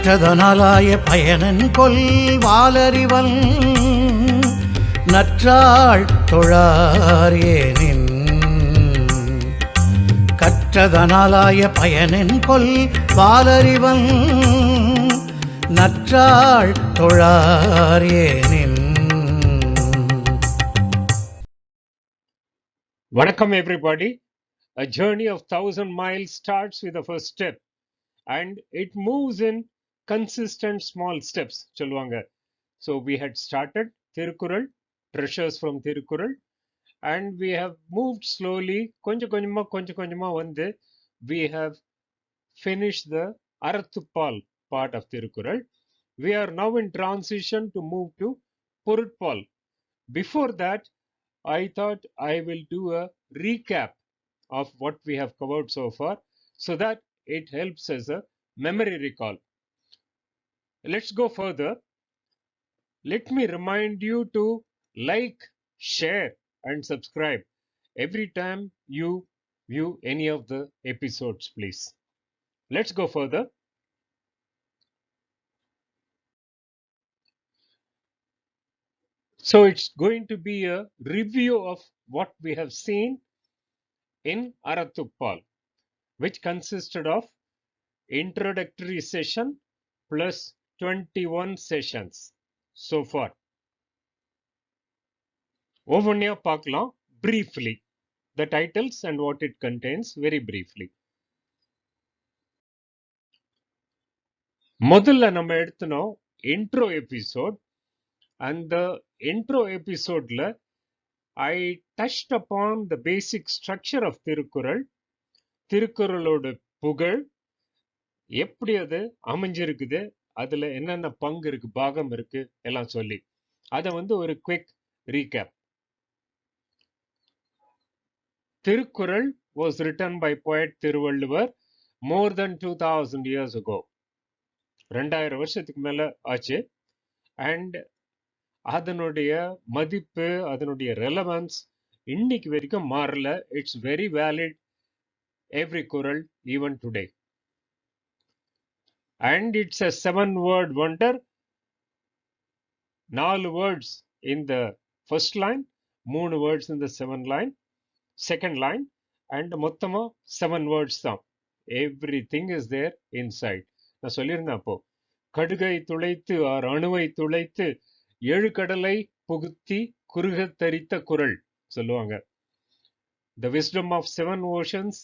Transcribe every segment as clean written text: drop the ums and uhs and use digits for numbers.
கற்றதனாலாய பயனன் கொல் வாலறிவல் நற்றாள் தொழார் ஏனின். கற்றதனாலாய பயனன் கொல் வாலறிவல் நற்றாள் தொழார் ஏனின். Welcome everybody. A journey of 1,000 miles starts with the first step and it moves in consistent small steps. Chalvanga. So we had started Thirukural, treasures from Thirukural, and we have moved slowly. Konja konjama vande. We have finished the Araththuppaal part of Thirukural. We are now in transition to move to Parihaa. Before that, I thought I will do a recap of what we have covered so far so that it helps as a memory recall. Let's go further. Let me remind you to like, share, and subscribe every time you view any of the episodes, please. Let's go further. So it's going to be a review of what we have seen in Araththuppaal, which consisted of introductory session plus 21 sessions so far. Ovanya Pakla briefly, the titles and what it contains very briefly. முதல்ல நம்ம எடுத்தனோம் intro episode and the intro episodeல I touched upon the basic structure of Thirukural, திருக்குறளோட புகழ் எப்படி அது அமைஞ்சிருக்குது, அதுல என்னென்ன பங்கு இருக்கு, பாகம் இருக்கு எல்லாம் சொல்லி அதை ஒரு quick recap. Tirukkural was written by poet Thiruvalluvar more than 2000 years ago. 2000 வருஷத்துக்கு மேல ஆச்சு. And அதனுடைய மதிப்பு, அதனுடைய ரெலவன்ஸ் இன்னைக்கு வரைக்கும் மாறல. It's very valid, every குறள், even today. And it's a 7-word wonder. 4 words in the first line, 3 words in the second line, and மொத்தமா 7 words தான். Everything is there inside. நான் சொல்லியிருந்தேன் அப்போ, கடுகை துளைத்து அணுவை துளைத்து 7 கடலை புகுத்தி குறுகத் தரித்த குறள் சொல்லுவாங்க. The wisdom of 7 oceans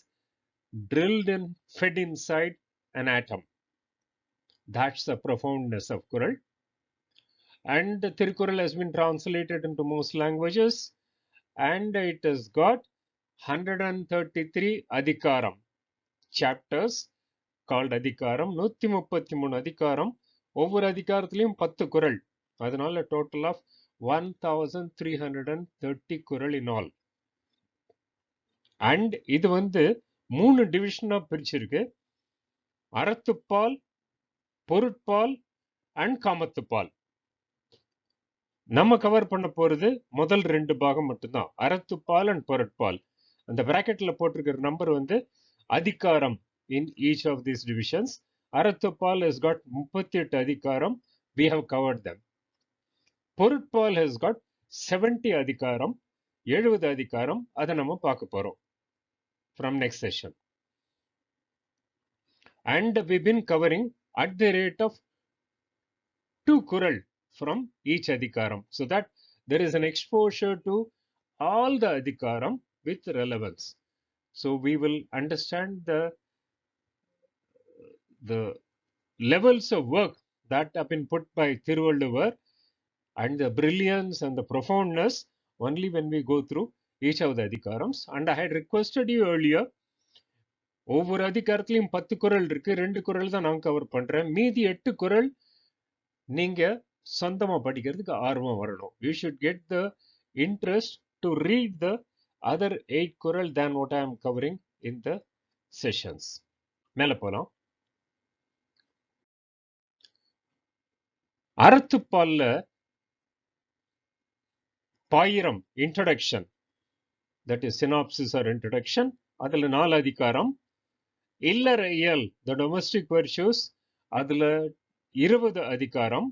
drilled and fed inside an atom. That's the profoundness of Kural. And Tirukkural has been translated into most languages and it has got 133 adhikaram, chapters called adhikaram. 133 adhikaram. ஒவ்வொரு அதிகாரத்திலையும் 10 குறள். அதனால total of 1330 குறள் in all. And இது 3 டிவிஷனா பிரிச்சிருக்கு. அறத்துப்பால், பொருட்பால் and காமத்துப்பால். நம்ம cover பண்ண போறது முதல் 2 பாகம் மட்டும்தான், அறத்துப்பால் அண்ட் பொருட்பால். அந்த பிராக்கெட்ல போட்டிருக்கிற நம்பர் அதிகாரம் in each of these divisions. Araththuppaal has got 38 adhikaram. We have covered them. Parihaa has got 70 adhikaram, 70 adhikaram. அதை நம்ம பார்க்க போறோம் from next session. And we've been covering at the rate of 2 kural from each adhikaram, so that there is an exposure to all the adhikaram with relevance. So we will understand the levels of work that have been put by Thiruvalluvar and the brilliance and the profoundness only when we go through each of the adhikarams. And I had requested you earlier, ஒவ்வொரு அதிகாரத்திலையும் 10 குறள் இருக்கு, 2 குறள் தான் நான் cover பண்றேன். மீதி 8 குறள் நீங்க சொந்தமா படிக்கிறதுக்கு ஆர்வம் வரணும். You should get the interest to read the other 8 குறள் than what I am covering in the sessions. மேல போலாம். அறத்துப்பால்ல பாயிரம் introduction, that is synopsis or introduction, அதுல 4 அதிகாரம். இல்லற இயல், the domestic virtues, அதுல 20 அதிகாரம்.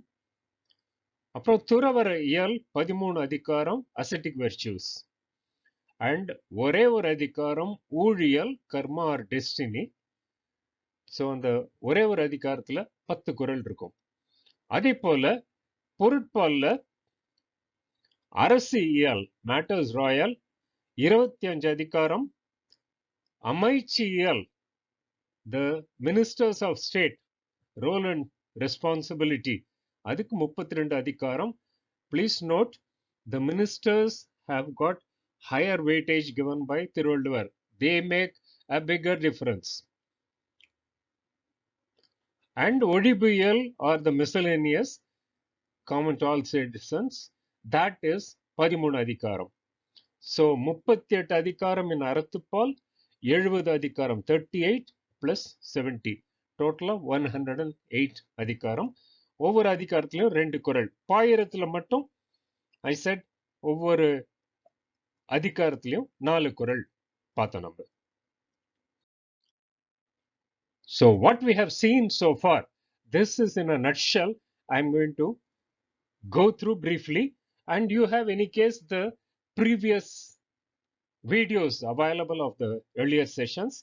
அப்புறம் துறவர இயல் 13 அதிகாரம் ascetic virtues. அண்ட் ஒரே ஒரு அதிகாரம் ஊழியல் கர்மா ஆர் டெஸ்டினி. ஸோ அந்த ஒரே ஒரு அதிகாரத்துல 10 குறள் இருக்கும். அதே போல பொருட்பால்ல அரசு இயல் மேட்டர்ஸ் ராயல் 25 அதிகாரம், அமைச்சியல் the ministers of state role and responsibility, அதுக்கு 32 அதிகாரம். Please note the ministers have got higher weightage given by Thiruvalluvar. They make a bigger difference. And ஒழிபியல் or the miscellaneous common to all citizens, that is 13 அதிகாரம். So 38 அதிகாரம் in அறத்துப்பால், 70 அதிகாரம் 38 plus 70, டோட்டலா 108 அதிகாரம். ஒவ்வொரு அதிகாரத்திலையும் 2 குறள். பாயிரத்துல மட்டும் I said ஒவ்வொரு அதிகாரத்திலையும் 4 குறள் பார்த்தோம் நம்ம. So what we have seen so far, this is in a nutshell. I'm going to go through briefly, and you have any case the previous videos available of the earlier sessions,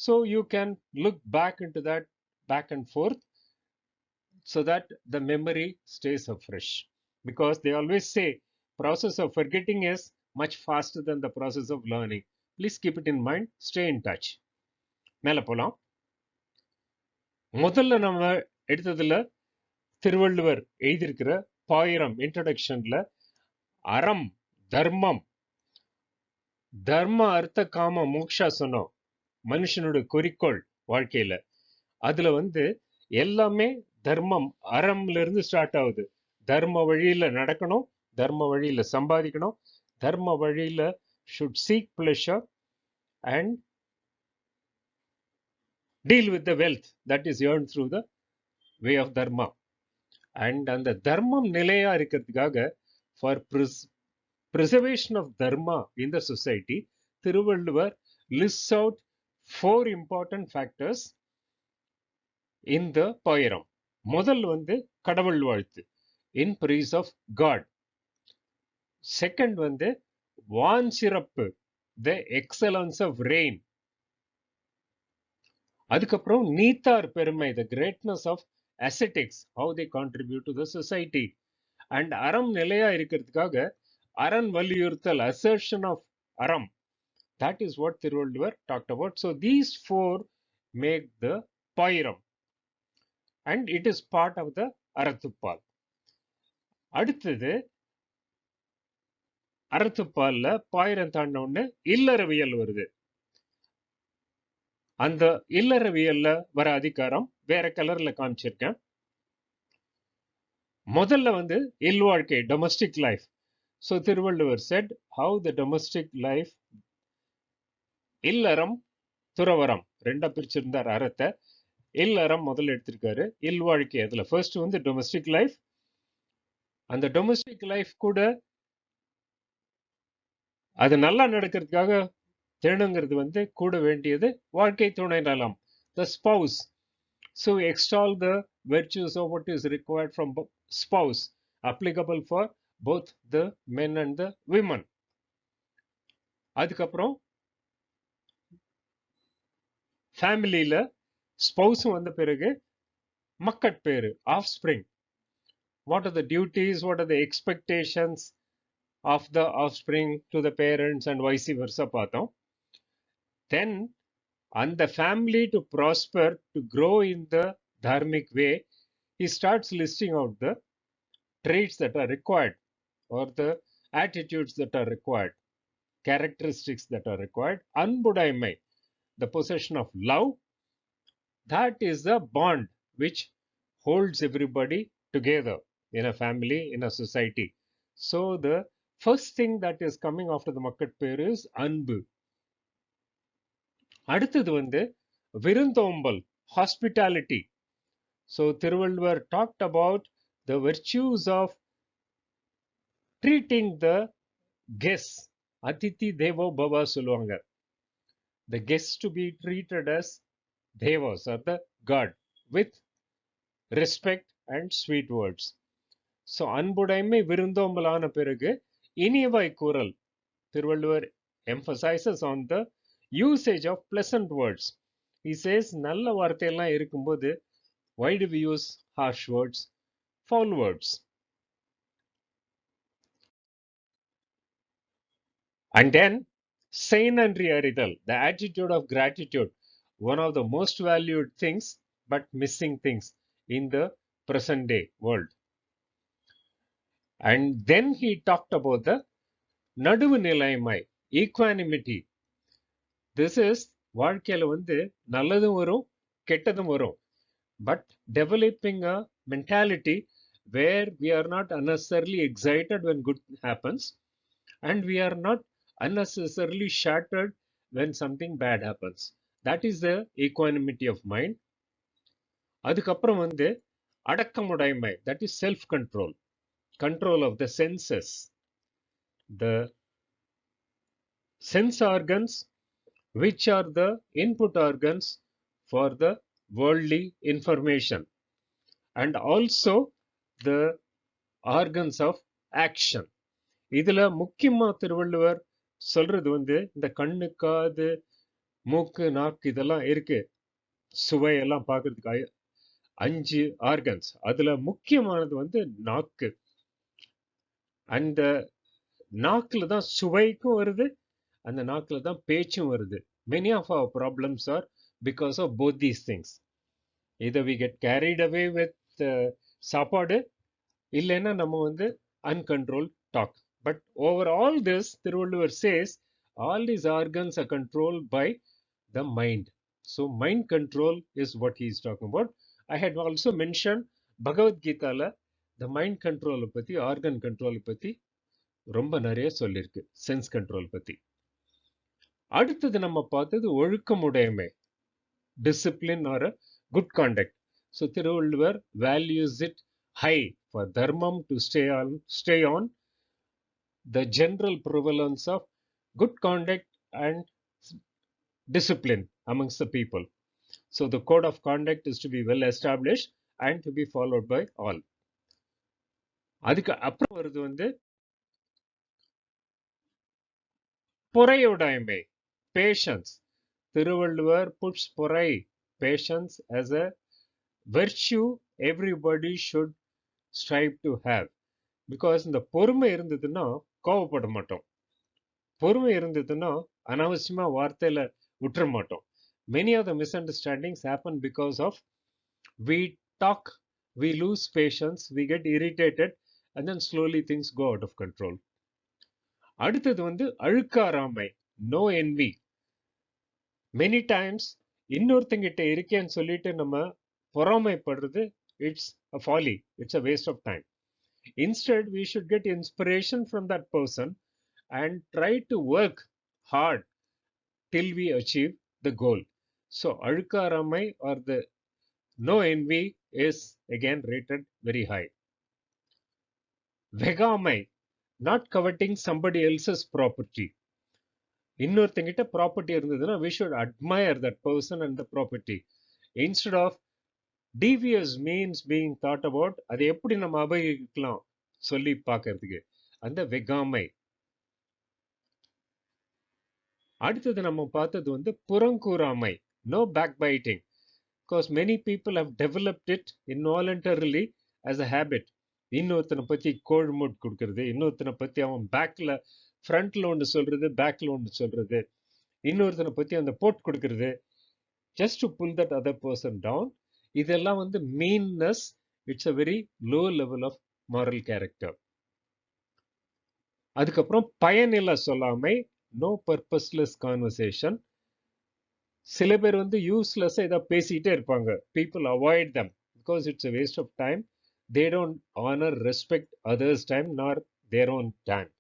so you can look back into that back and forth so that the memory stays afresh, because they always say process of forgetting is much faster than the process of learning. Please keep it in mind, stay in touch. மேல போலாம். முதல்ல நம்ம எடுத்ததுல திருவள்ளுவர் எழுதியிருக்கிற பாயிரம் இன்ட்ரடக்ஷன்ல அறம், தர்மம், தர்ம அர்த்த காம மோக்ஷா சொன்னோம். மனுஷனோட குறிக்கோள் வாழ்க்கையில அதுல எல்லாமே தர்மம் அறம்ல இருந்து ஸ்டார்ட் ஆகுது. தர்ம வழியில நடக்கணும், தர்ம வழியில சம்பாதிக்கணும், தர்ம வழியில should seek pleasure and deal with the wealth that is earned through the way of dharma. And அந்த தர்மம் நிலையா இருக்கிறதுக்காக for preservation of dharma in the society, Thiruvalluvar lists out 4 important factors in the பாயிரம். முதல் கடவுள் வாழ்த்து, in praise of God. Second வான் சிறப்பு, the excellence of rain. அதுக்கப்புறம் நீத்தார் பெருமை, the greatness of ascetics, how they contribute to the society. And அறம் நிலையா இருக்கிறதுக்காக அரண் வலியுறுத்தல், assertion of அறம். That is what Thiruvalluvar talked about. So these 4 make the பாயிரம், and it is part of the Araththuppaal. அடுத்தது அறத்துப்பால்ல பாயிரம் தாண்ட உடனே இல்லறவியல் வருது. அந்த இல்லறவியல்ல வர அதிகாரம் வேற கலர்ல காமிச்சிருக்கேன். முதல்ல இல்வாழ்க்கை, domestic life. So Thiruvalluvar said how the domestic life, இல்லறம் துறவரம் ரெண்டா பிரிச்சிருந்தார் அறத்தை. இல்லறம் முதல்ல எடுத்திருக்காரு, இல்வாழ்க்கை அதுல ஃபர்ஸ்ட் டொமஸ்டிக் லைஃப். அந்த டொமஸ்டிக் லைஃப் கூட அது நல்லா நடக்கிறதுக்காக தேணுங்கிறது கூட வேண்டியது வாழ்க்கை துணை நலம், the spouse. So extol the virtues of what is required from spouse, applicable for both the men and the women. அதுக்கப்புறம் ஃபேமிலியில ஸ்பௌஸ் வந்த பிறகு மக்கட்பேறு, offspring. What are the duties, what are the expectations of the offspring to the parents and vice versa பார்த்தோம். Then and the family to prosper, to grow in the dharmic way, he starts listing out the traits that are required, or the attitudes that are required, characteristics that are required. Anbudaimai, the possession of love, that is the bond which holds everybody together in a family, in a society. So the first thing that is coming after the மக்கட்பேறு is அன்பு. அடுத்தது விருந்தோம்பல், hospitality. So Thiruvalluvar talked about the virtues of treating the guests. Aditi தேவோ பவ சொல்லுவாங்க. The guests to be treated as devas, or the god, with respect and sweet words. So அன்புடைமை விருந்தோம்பலான பிறகு இனியவாய் கூறல். Thiruvalluvar emphasizes on the usage of pleasant words. He says நல்ல வார்த்தையெல்லாம் இருக்கும்போது why do we use harsh words, foul words? And then செய்நன்றி அறிதல், the attitude of gratitude, one of the most valued things but missing things in the present day world. And then he talked about the நடுவு நிலைமை, equanimity. This is வாழ்க்கையில வந்து நல்லதும் வரும் கெட்டதும் வரும், but developing a mentality where we are not unnecessarily excited when good happens and we are not unnecessarily shattered when something bad happens. That is the equanimity of mind. அதுக்கப்புறம் வந்து அடக்கமுடைமை, that is self control, control of the senses, the sense organs which are the input organs for the worldly information and also the organs of action. இதுல முக்கியமா திருவள்ளுவர் சொல்றது வந்து இந்த கண்ணு, காது, மூக்கு, நாக்கு இதெல்லாம் இருக்கு, சுவையெல்லாம் பார்க்கறதுக்கு 5 ஆர்கன்ஸ். அதுல முக்கியமானது வந்து நாக்கு. அந்த நாக்குல தான் சுவைக்கும் வருது, அந்த நாக்குல தான் பேச்சும் வருது. Many of our problems are because of both these things. Either we get carried away with சாப்பாடு, இல்லைன்னா நம்ம வந்து uncontrolled talk. But over all this, Thiruvalluvar says all these organs are controlled by the mind. So mind control is what he is talking about. I had also mentioned Bhagavad Gita-ல the mind control பத்தி, organ control பத்தி ரொம்ப நிறைய சொல்லிருக்கு, sense control பத்தி. அடுத்தது நம்ம பார்த்தது ஒழுக்கமுடைமை, discipline or a good conduct. So Thiruvalluvar values it high for dharmam to stay on the general prevalence of good conduct and discipline amongst the people. So the code of conduct is to be well established and to be followed by all. அதுக்கு அப்புறம் வருது வந்து பொறையுடைமை, patience. Thiruvalluvar puts பொறை, patience, as a virtue everybody should strive to have. Because இந்த பொறுமை இருந்ததுன்னா கோவப்பட மாட்டோம், பொறுமை இருந்ததுன்னா அனாவசியமா வார்த்தையில விட்டுற மாட்டோம். Many of the misunderstandings happen because of we talk, we lose patience, we get irritated, and then slowly things go out of control. அடுத்தது வந்து அழுக்காராமை, no envy. Many times இன்னொருத்தங்கிட்ட இருக்கேன்னு சொல்லிட்டு நம்ம பொறாமைப்படுறது, it's a folly, it's a waste of time. Instead, we should get inspiration from that person and try to work hard till we achieve the goal. So அழுக்காராமை or the no envy is again rated very high. வெகாமை, not coveting somebody else's property. இன்னொருத்தங்கிட்ட property இருந்ததுன்னா we should admire that person and the property instead of devious means being thought about, அதை எப்படி நம்ம அபகரிக்கலாம் சொல்லி பார்க்கறதுக்கு, அந்த வெகாமை. அடுத்தது நம்ம பார்த்தது வந்து புறங்கூறாமை, no backbiting, because many people have developed it involuntarily as a habit. இன்னொருத்தனை பத்தி கோழ்மூட் கொடுக்கறது, இன்னொருத்தனை பத்தி அவன் பேக்ல ஃப்ரண்ட்ல ஒன்று சொல்றது, பேக்ல ஒன்று சொல்றது, இன்னொருத்தனை பத்தி அந்த போட் கொடுக்கறது, just to pull that other person down. இதெல்லாம் வந்து meanness, it's a very low level of moral character. அதுக்கப்புறம் பயனில்லை சொல்லாமை, no purposeless conversation. சில பேர் வந்து யூஸ்லெஸ்ஸாக ஏதாவது பேசிக்கிட்டே இருப்பாங்க. people avoid them because it's a waste of time. They don't honor, respect others' time nor their own time.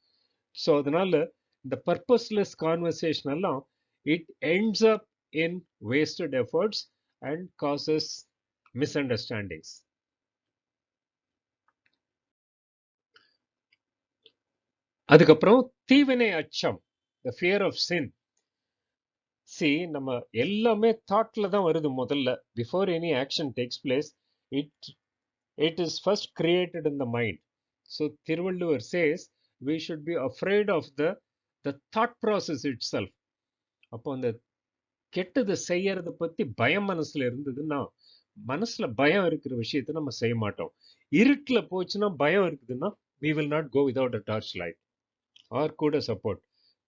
So அதனால இந்த purposeless conversation எல்லாம் it ends up in wasted efforts and causes misunderstandings. அதுக்கப்புறம் தீவினை அச்சம், the fear of sin. See, நம்ம எல்லாமே தாட்ல தான் வருது முதல்ல. Before any action takes place, it It is first created in the mind. So Thiruvalluvar says we should be afraid of the thought process itself. அப்போ அந்த கெட்டது செய்யறத பத்தி பயம் மனசுல இருந்ததுன்னா, மனசுல பயம் இருக்கிற விஷயத்த நம்ம செய்ய மாட்டோம். இருட்டுல போச்சுன்னா பயம் இருக்குதுன்னா we will not go without a torch light or கூட சப்போர்ட்.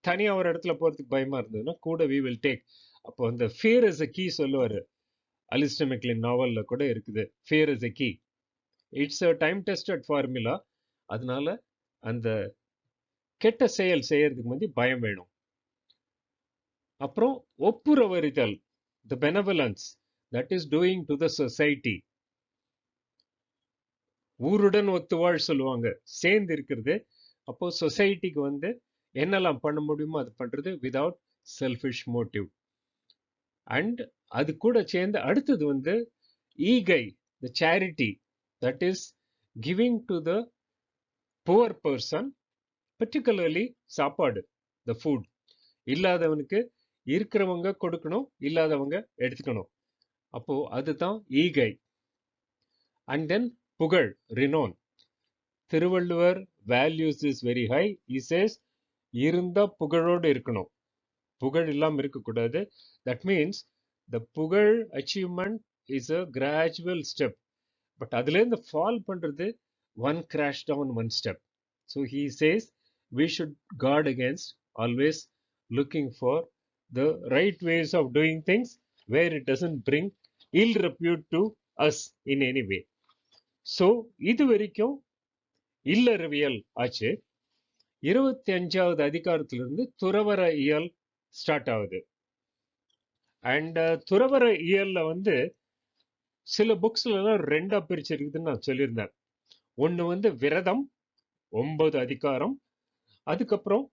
தனியா ஒரு இடத்துல போறதுக்கு பயமா இருந்ததுன்னா கூட we will take. அப்போ அந்த fear is a key சொல்லுவாரு. அலிஸ்டர் மெக்லின் நாவல்ல கூட இருக்குது, fear is a key. It's a time tested formula. அதனால அந்த கெட்ட செயல் செய்யறதுக்கு முந்தி பயம் வேணும். அப்புறம் ஒப்புரவறிதல், the benevolence that is doing to the society. ஊருடன் ஒத்துவாழ் சொல்லுவாங்க, சேர்ந்து இருக்கிறது. அப்போ சொசைட்டிக்கு வந்து என்னெல்லாம் பண்ண முடியுமோ அது பண்றது விதவுட் செல்ஃபிஷ் மோட்டிவ். அண்ட் அது கூட சேர்ந்து அடுத்தது வந்து ஈகை, the charity, that is giving to the poor person, particularly சாப்பாடு, த ஃபுட். இல்லாதவனுக்கு இருக்கிறவங்க கொடுக்கணும், இல்லாதவங்க எடுத்துக்கணும். அப்போ அதுதான் ஈகை. அண்ட் தென் புகழ், renowned. Thiruvalluvar values is very high. he says இருந்தா புகழோடு இருக்கணும், புகழ் இல்லாம இருக்கக்கூடாது. தட் மீன்ஸ் த புகழ் achievement is a gradual step. But அதுலேருந்து ஃபால் பண்றது one crash down one step. So he says we should guard against always looking for the right ways of doing things where it doesn't bring ill repute to us in any way. So இது வரைக்கும் இல்லறவியல் ஆச்சு. 25வது அதிகாரத்திலிருந்து துறவற இயல் start ஆகுது. And துறவற இயல்ல வந்து சில புக்ஸ்ல எல்லாம் ரெண்டா பிரிச்சிருக்குதுன்னு நான் சொல்லியிருந்தேன். ஒன்று வந்து விரதம், 9 அதிகாரம். அதுக்கப்புறம்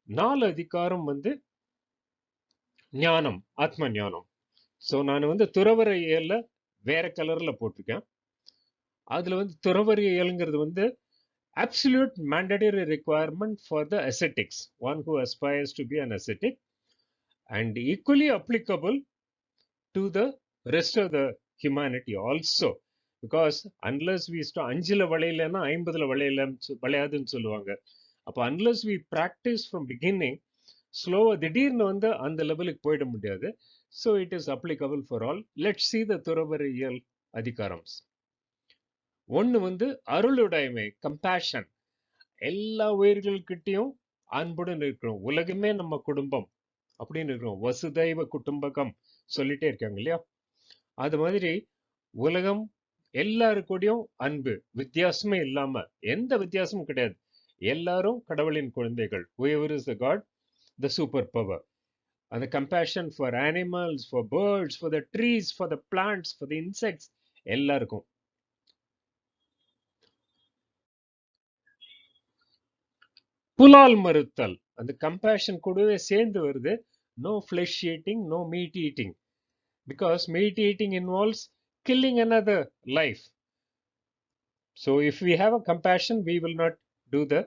4 அதிகாரம் வந்து ஞானம், ஆத்ம ஞானம். ஸோ நான் வந்து துறவற இயல்ல வேற கலர்ல போட்டிருக்கேன். அதுல வந்து துறவற இயல்ங்கிறது வந்து absolute mandatory requirement for the ascetics, one who aspires to be an ascetic, and equally applicable to the rest of the humanity also, because unless we start அஞ்சுல வளையலன்னா 50ல வளையாதுன்னு சொல்லுவாங்க. அப்போ unless we practice from beginning, ஸ்லோவா திடீர்னு வந்து அந்த லெவலுக்கு போயிட முடியாது. So it is applicable for all. Let's see the துறவற இயல் அதிகாரம்ஸ். ஒன்று வந்து அருளுடைமை, கம்பேஷன். எல்லா உயிர்கள்கிட்டையும் அன்புடன் இருக்கிறோம். உலகமே நம்ம குடும்பம் அப்படின்னு இருக்கிறோம். வசுதைவ குடும்பகம் சொல்லிட்டே இருக்காங்க இல்லையா? அது மாதிரி உலகம் எல்லாருக்கூடையும் அன்பு, வித்தியாசமே இல்லாம, எந்த வித்தியாசமும் கிடையாது. எல்லாரும் கடவுளின் குழந்தைகள். whoever is the god, the super power. And the compassion for animals, for birds, for the trees, for the plants, for the insects, எல்லாருக்கும். புலால் மறுத்தல், அந்த கம்பேஷன் கூடவே சேர்ந்து வருது. no flesh eating, no meat eating, because meat eating involves killing another life. So if we have a compassion, we will not do the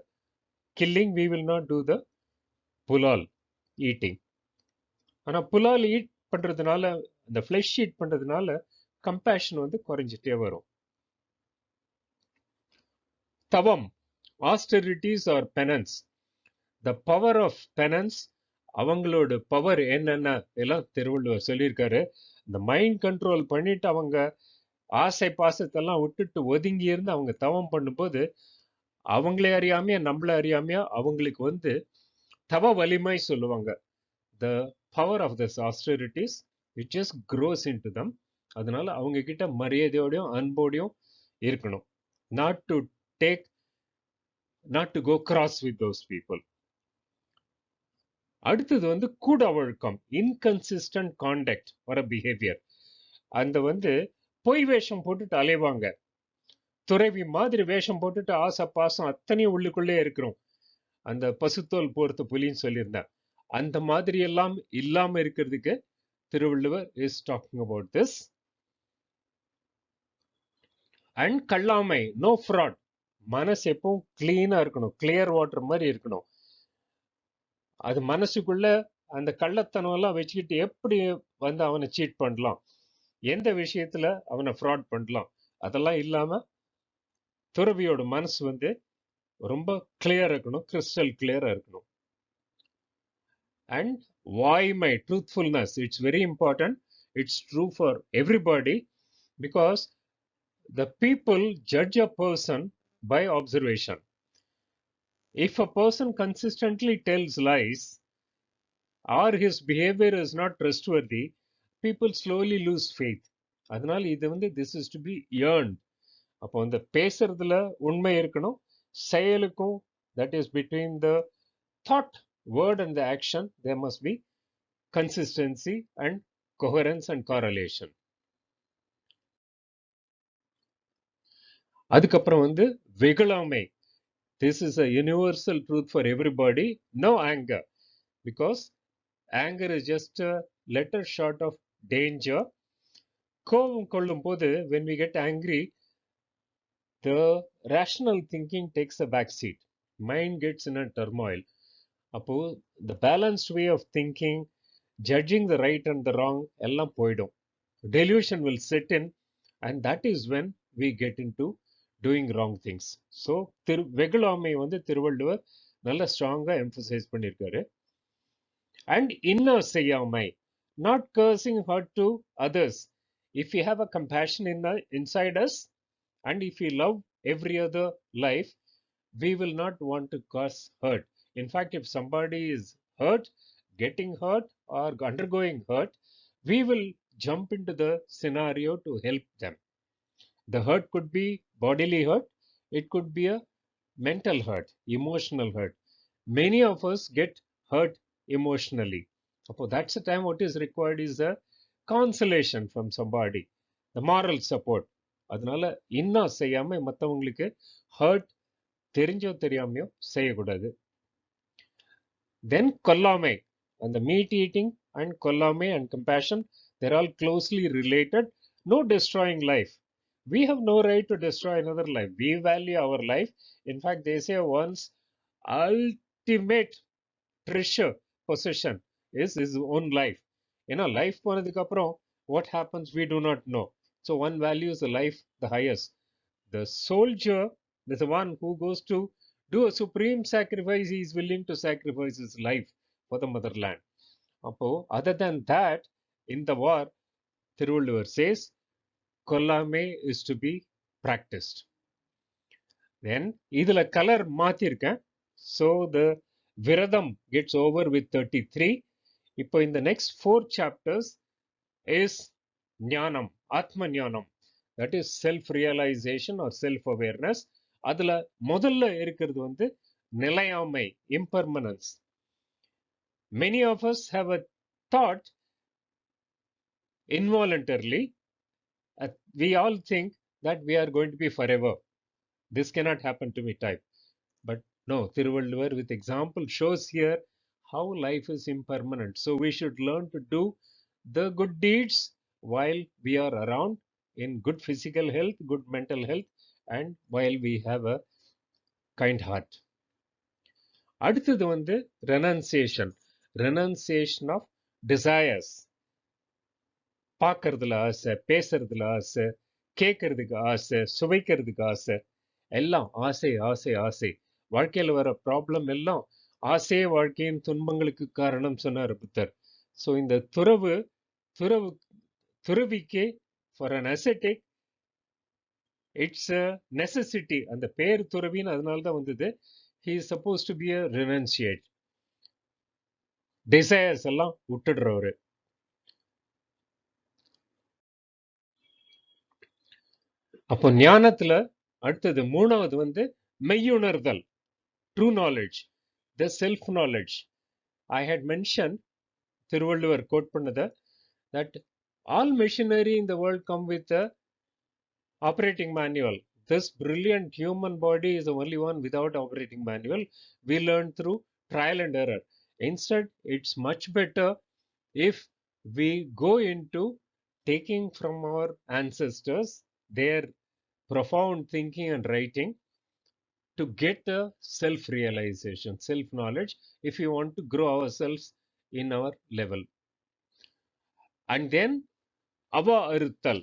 killing, we will not do the புலால் eating. ஆனா புலால் eat பண்றதுனால, இந்த flush eat பண்றதுனால compassion வந்து குறைஞ்சிட்டே வரும். தவம், austerities or penance. The power of penance, அவங்களோட பவர் என்னென்ன எல்லாம் திருவள்ளுவர் சொல்லியிருக்காரு. இந்த மைண்ட் கண்ட்ரோல் பண்ணிட்டு அவங்க ஆசை பாசத்தெல்லாம் விட்டுட்டு ஒதுங்கி இருந்து அவங்க தவம் பண்ணும்போது அவங்களே அறியாமையா நம்மள அறியாமையா அவங்களுக்கு வந்து தவ வலிமை சொல்லுவாங்க. The power of this austerities it just grows in to them. அதனால அவங்க கிட்ட மரியாதையோடையும் அன்போடையும் இருக்கணும். Not to go cross with those people. அடுத்தது வந்து கூட ஒழுக்கம், இன்கன்சிஸ்டன்ட் கான்டக்ட் ஒரு பிஹேவியர். அந்த வந்து பொய் வேஷம் போட்டுட்டு அலைவாங்க. துறவி மாதிரி வேஷம் போட்டுட்டு ஆசை பாசம் அத்தனையும் உள்ளுக்குள்ளே இருக்கிறோம். அந்த பசுத்தோல் போர்த்த புலின்னு சொல்லியிருந்தேன். அந்த மாதிரி எல்லாம் இல்லாம இருக்கிறதுக்கு Thiruvalluvar is talking about this. And கள்ளாமை, நோ ஃப்ராட். மனசு எப்பவும் கிளீனா இருக்கணும், கிளியர் வாட்டர் மாதிரி இருக்கணும். அது மனசுக்குள்ள அந்த கள்ளத்தனம் எல்லாம் வச்சுக்கிட்டு எப்படி வந்து அவனை சீட் பண்ணலாம், எந்த விஷயத்துல அவனை ஃப்ராட் பண்ணலாம், அதெல்லாம் இல்லாம துறவியோட மனசு வந்து ரொம்ப கிளியரா இருக்கணும், கிறிஸ்டல் கிளியரா இருக்கணும். And வாய்மை, truthfulness, it's very important. It's true for everybody because the people judge a person by observation. If a person consistently tells lies or his behavior is not trustworthy, people slowly lose faith. அதனால இது வந்து this is to be earned. அப்போ அந்த பேசுறதுல உண்மை இருக்கணும், செயலுக்கும், that is between the thought, word and the action, there must be consistency and coherence and correlation. அதுக்கப்புறம் வந்து வெகுளாமை. This is a universal truth for everybody. No anger, because anger is just a letter short of danger. கோபம் கொள்ளும் போது when we get angry, the rational thinking takes a back seat. Mind gets in a turmoil. அப்போ the balanced way of thinking, judging the right and the wrong எல்லாம் போயிடும். Delusion will set in, and that is when we get into doing wrong things. So வெகுளாமை வந்து திருவள்ளுவர் நல்ல ஸ்ட்ராங்கா emphasise பண்ணியிருக்காரு. And inner செய்யாமை, not cursing hurt to others. If we have a compassion inside us, and if we love every other life, we will not want to cause hurt. In fact, if somebody is hurt, getting hurt, or undergoing hurt, we will jump into the scenario to help them. The hurt could be bodily hurt, it could be a mental hurt, emotional hurt. Many of us get hurt emotionally. So that's the time what is required is a consolation from somebody, the moral support. அதனால இன்னும் செய்யாம மற்றவங்களுக்கு hurt தெரிஞ்சோ தெரியாமையோ செய்யக்கூடாது. Then கொல்லாமை, and the meat eating and கொல்லாமை and compassion, they're all closely related. No destroying life. We have no right to destroy another life. We value our life. In fact, they say one's ultimate treasure possession is his own life. Life போனதுக்கு அப்புறம் what happens we do not know. So one values the life the highest. The soldier is the one who goes to do a supreme sacrifice. He is willing to sacrifice his life for the motherland. அப்போ other than that, in the war, Thiruvalluvar says கொல்லாமை is to be practiced. Then இதுல colour மாத்திருக்கேன். So the விரதம் gets over with 33. இப்போ in the next 4 chapters is ஞானம், ஆத்ம ஞானம், that is self realization or self awareness. அதுல முதல்ல இருக்கிறது வந்து நிலையாமை, impermanence. Many of us have a thought involuntarily, we all think that we are going to be forever. This cannot happen to me type. But no, Thiruvalluvar with example shows here how life is impermanent. So we should learn to do the good deeds while we are around, in good physical health, good mental health, and while we have a kind heart. அடுத்தது வந்து renunciation, renunciation of desires. பார்க்கறதுல ஆசை, பேசுறதுல ஆசை, கேட்கறதுக்கு ஆசை, சுவைக்கிறதுக்கு ஆசை, எல்லாம் ஆசை ஆசை ஆசை. வாழ்க்கையில் வர ப்ராப்ளம் எல்லாம் ஆசையே வாழ்க்கையின் துன்பங்களுக்கு காரணம் சொன்னார் புத்தர். ஸோ இந்த துறவிக்கு for an ascetic it's a necessity. அந்த பேர் துறவின்னு அதனால தான் வந்தது. he is supposed to be a renunciate. Desires எல்லாம் விட்டுடுறவரு. அப்போ ஞானத்துல அடுத்தது மூணாவது வந்து மெய்யுணர்தல், true knowledge, the self knowledge. I had mention, Thiruvalluvar quote பண்ணத, that all machinery in the world come with a operating manual. This brilliant human body is the only one without operating manual. We learn through trial and error. Instead, it's much better if we go into taking from our ancestors their profound thinking and writing to get a self-realization, self-knowledge, if we want to grow ourselves in our level. And then Araththuppaal.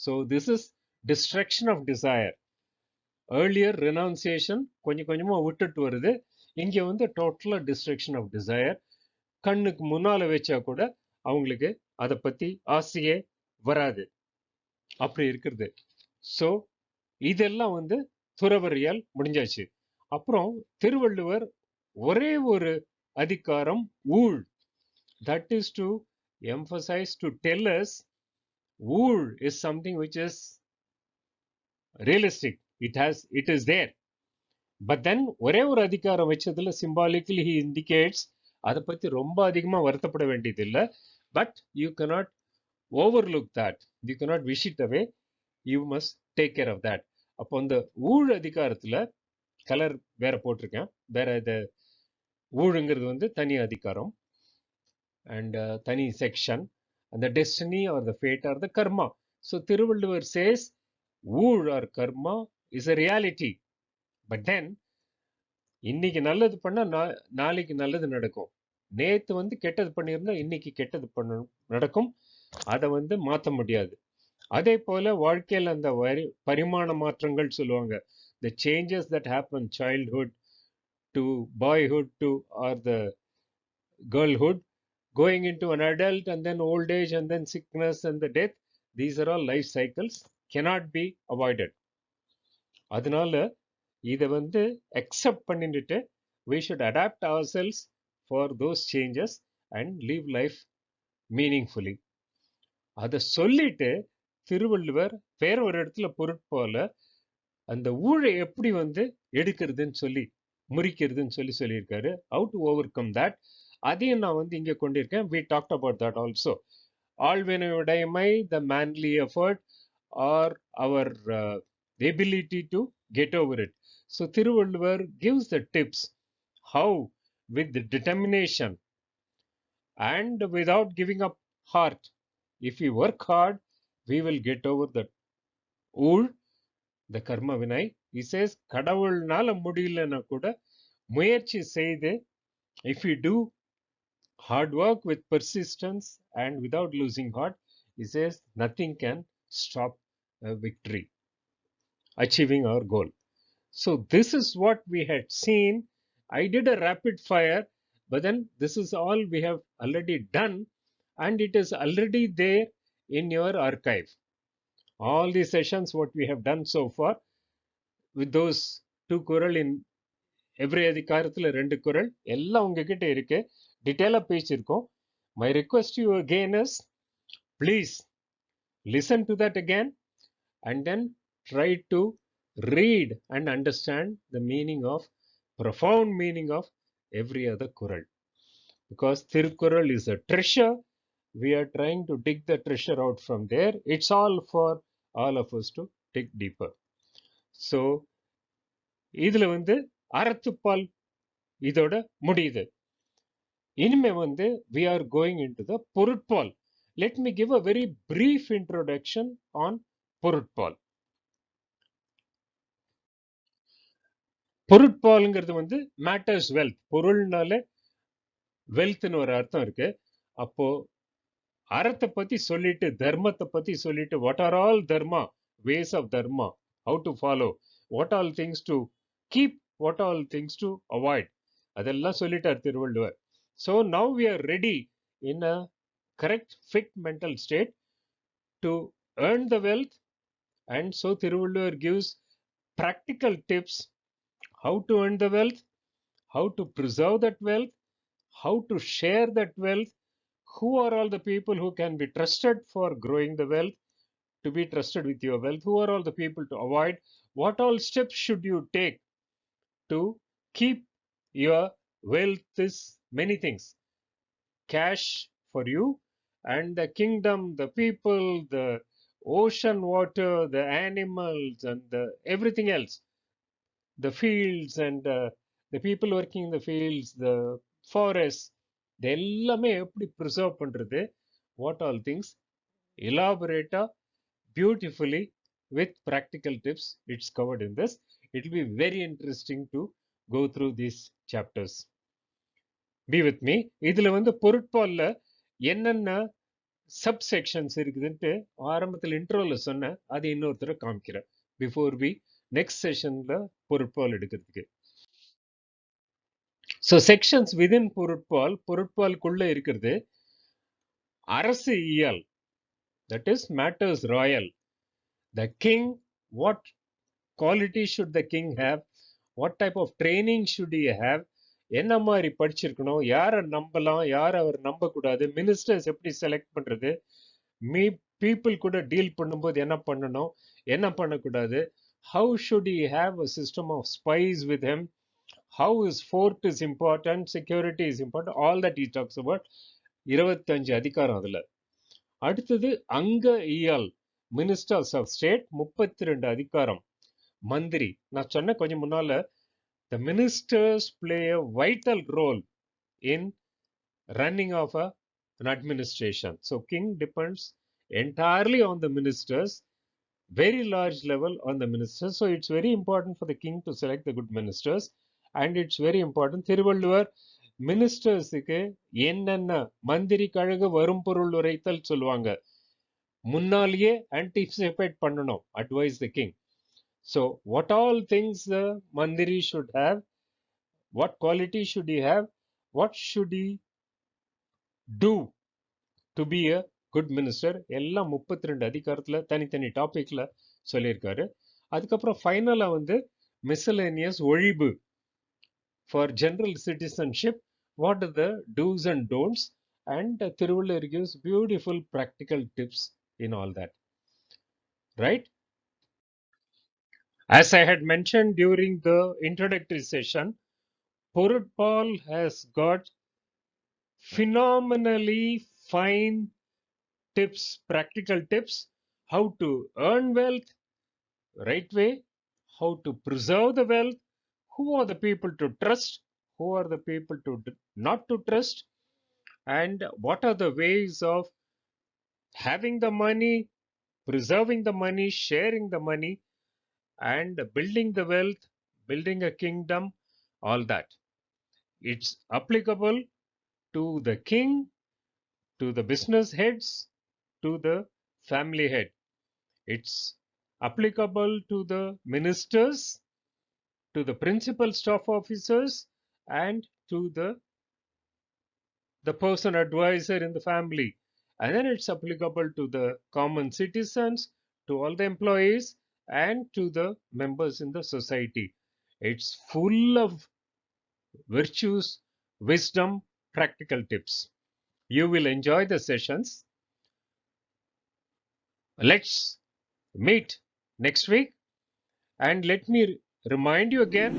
So this is destruction of desire. Earlier renunciation கொஞ்சம் கொஞ்சமாக விட்டுட்டு வருது. இங்கே வந்து டோட்டலாக destruction of desire. கண்ணுக்கு முன்னால் வச்சா கூட அவங்களுக்கு அதை பற்றி ஆசையே வராது. அப்படி இருக்கிறது. ஸோ இதெல்லாம் வந்து துறவறியால் முடிஞ்சாச்சு. அப்புறம் திருவள்ளுவர் ஒரே ஒரு அதிகாரம் ஊழ், that is to emphasize to tell us ஊழ் is something which is realistic. It is there. But then ஒரே ஒரு அதிகாரம் வச்சதுல சிம்பாலிக்கலி he indicates அதை பத்தி ரொம்ப அதிகமா வருத்தப்பட வேண்டியது இல்லை. But you cannot overlook that. You cannot wish it away. You must take care of that. அப்போ அந்த ஊழ் அதிகாரத்துல கலர் வேற போட்டிருக்கேன். வேற இது ஊழுங்கிறது வந்து தனி அதிகாரம் அண்ட் தனி செக்ஷன். அந்த destiny or the fate or the karma. So Thiruvalluvar says ஊழ் or karma is a reality. But then இன்னைக்கு நல்லது பண்ணா நாளைக்கு நல்லது நடக்கும். நேத்து வந்து கெட்டது பண்ணியிருந்தா இன்னைக்கு கெட்டது நடக்கும். அதை வந்து மாற்ற முடியாது. அதே போல வாழ்க்கையில் அந்த பரிமாண மாற்றங்கள் சொல்லுவாங்க. the changes that happen childhood to boyhood to or the girlhood, going into an adult and then old age and then sickness and the death, these are all life cycles, cannot be avoided. அதனால இதை வந்து accept பண்ணிட்டு we should adapt ourselves for those changes and live life meaningfully. அதை சொல்லிட்டு திருவள்ளுவர் வேற ஒரு இடத்துல பொருட்போல அந்த ஊழை எப்படி வந்து எடுக்கிறதுன்னு சொல்லி முறிக்கிறதுன்னு சொல்லியிருக்காரு. how to overcome that, அதையும் நான் வந்து இங்கே கொண்டிருக்கேன். we talked about that also. ஆழ்வினையுடைமை, the manly effort or our ability to get over it. So Thiruvalluvar gives the tips how with the determination and without giving up heart, if we work hard we will get over the ஊழ், the karma vinay. He says கடவுள்னால முடியலன்னா கூட முயற்சி செய்து, if we do hard work with persistence and without losing heart, he says nothing can stop a victory, achieving our goal. So this is what we had seen. I did a rapid fire, but then this is all we have already done and it is already there in your archive. All the sessions what we have done so far with those two குறள் in every அதிகாரத்தில் 2 குறள் எல்லாம் உங்ககிட்ட இருக்கு. டீட்டெயிலாக பேசியிருக்கோம். My request to you again is, please listen to that again and then try to read and understand the meaning of, profound meaning of every other குறள். Because Tirukkural is a treasure. We are trying to dig the treasure out from there. It's all for all of us to dig deeper. So இதுல வந்து அறத்துப்பால் இதோட முடியுது. இனிமே வந்து we are going into the Porutpal. Let me give a very brief introduction on பொருட்பால். பொருட்பால்ங்கிறது வந்து matters wealth. பொருள்னால வெல்த்னு ஒரு அர்த்தம் இருக்கு. அப்போ அறத்தை பத்தி சொல்லிட்டு தர்மத்தை பத்தி சொல்லிட்டு what are all dharma, ways of dharma, how to follow, what all things to keep, what all things to avoid, அதெல்லாம் சொல்லிட்டார் Thiruvalluvar. So now we are ready in a correct fit mental state to earn the wealth. And so Thiruvalluvar gives practical tips how to earn the wealth, how to preserve that wealth, how to share that wealth, who are all the people who can be trusted for growing the wealth, to be trusted with your wealth, who are all the people to avoid, what all steps should you take to keep your wealth. Is many things, cash for you and the kingdom, the people, the ocean water, the animals and everything else, the fields and the people working in the fields, the forests, இது எல்லாமே எப்படி preserve பண்றது, what all things, elaborate beautifully with practical tips, it's covered in this. It will be very interesting to go through these chapters. Be with me. இதுல வந்து பொருட்பால்ல என்னென்ன subsections இருக்குதுன்ட்டு ஆரம்பத்தில் இன்ட்ரோல சொன்ன அது இன்னொருத்தர காமிக்கிறேன் before we நெக்ஸ்ட் செஷன்ல பொருட்பால் எடுக்கிறதுக்கு. ஸோ செக்ஷன்ஸ் விதின் பொருட்பாலுக்குள்ள இருக்கிறது அரசு இயல், that is matters Royal. The king, what quality should the king have, what type of training should he have, என்ன மாதிரி படிச்சிருக்கணும், யாரை நம்பலாம், யாரை அவர் நம்பக்கூடாது, மினிஸ்டர்ஸ் எப்படி செலக்ட் பண்றது, பீப்புள் கூட டீல் பண்ணும்போது என்ன பண்ணணும், என்ன பண்ணக்கூடாது, how should he have a system of spies with him, how his fort is important, security is important, all that he talks about. 25 அதிகாரம் அதுல. அடுத்தது அங்க இயல், மினிஸ்டர்ஸ் ஆஃப் ஸ்டேட், 32 அதிகாரம். மந்திரி, நான் சொன்ன கொஞ்சம் முன்னால, the ministers play a vital role in running of an administration. So king depends entirely on the ministers, very large level on the ministers. So it's very important for the king to select the good ministers, and it's very important. Thiruvalluvar மினிஸ்டர்ஸுக்கு என்னென்ன மந்திரி கழக வரும் பொருள் உரைத்தல் சொல்லுவாங்க, முன்னாலேயே anticipate பண்ணணும், advise the king. So what all things the mandiri should have, what quality should he have, what should he do to be a good minister, எல்லாம் 32 அதிகாரத்துல தனித்தனி டாபிக்ல சொல்லியிருக்காரு. அதுக்கப்புறம் ஃபைனலா மிஸ்சலேனியஸ் ஒழிவு for general citizenship, what are the dos and don'ts, and Thiruvalluvar gives beautiful practical tips in all that, right? As I had mentioned during the introductory session, Porutpal has got phenomenally fine tips, practical tips, how to earn wealth right way, how to preserve the wealth, who are the people to trust, who are the people to not to trust, and what are the ways of having the money, preserving the money, sharing the money, and building the wealth, building a kingdom, all that. It's applicable to the king, to the business heads, to the family head. It's applicable to the ministers, to the principal staff officers, and to the person advisor in the family. And then it's applicable to the common citizens, to all the employees, and to the members in the society. It's full of virtues, wisdom, practical tips. You will enjoy the sessions. Let's meet next week, and let me remind you again,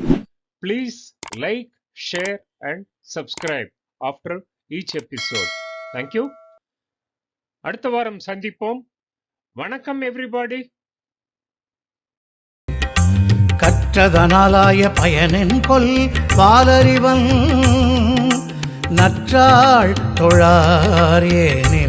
please like, share, and subscribe after each episode. Thank you. அடுத்த வாரம் சந்திப்போம். வணக்கம் everybody. கற்றதனாலாய பயனென் கொல் வாலறிவன் நற்றாள் தொழார் ஏனில்